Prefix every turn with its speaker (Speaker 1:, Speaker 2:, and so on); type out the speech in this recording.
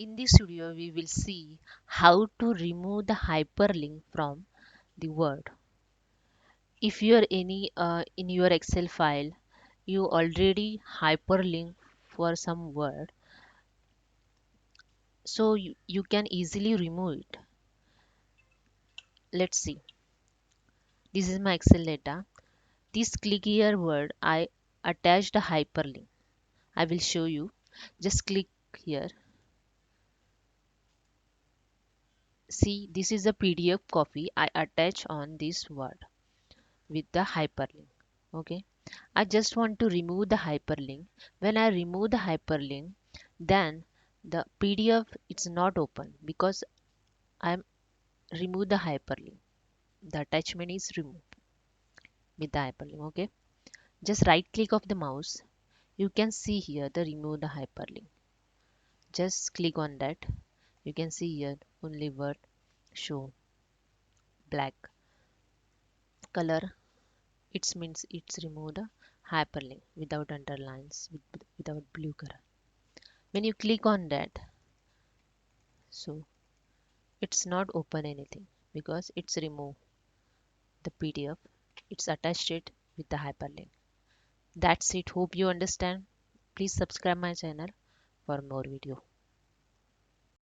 Speaker 1: In this video, we will see how to remove the hyperlink from the Word. If you are in your Excel file, you already hyperlink for some word, so you can easily remove it. Let's see. This is my Excel data. This click here word, I attached a hyperlink. I will show you. Just click here. See, this is a PDF copy I attach on this word with the hyperlink. Okay, I just want to remove the hyperlink. When I remove the hyperlink, then the PDF it's not open because I'm remove the hyperlink. The attachment is removed with the hyperlink. Okay, just right click of the mouse. You can see here the remove the hyperlink. Just click on that. You can see here only word show black color. It means it's remove the hyperlink without underlines without blue color. When you click on that, so it's not open anything because it's remove the PDF. It's attached it with the hyperlink. That's it. Hope you understand. Please subscribe my channel for more video.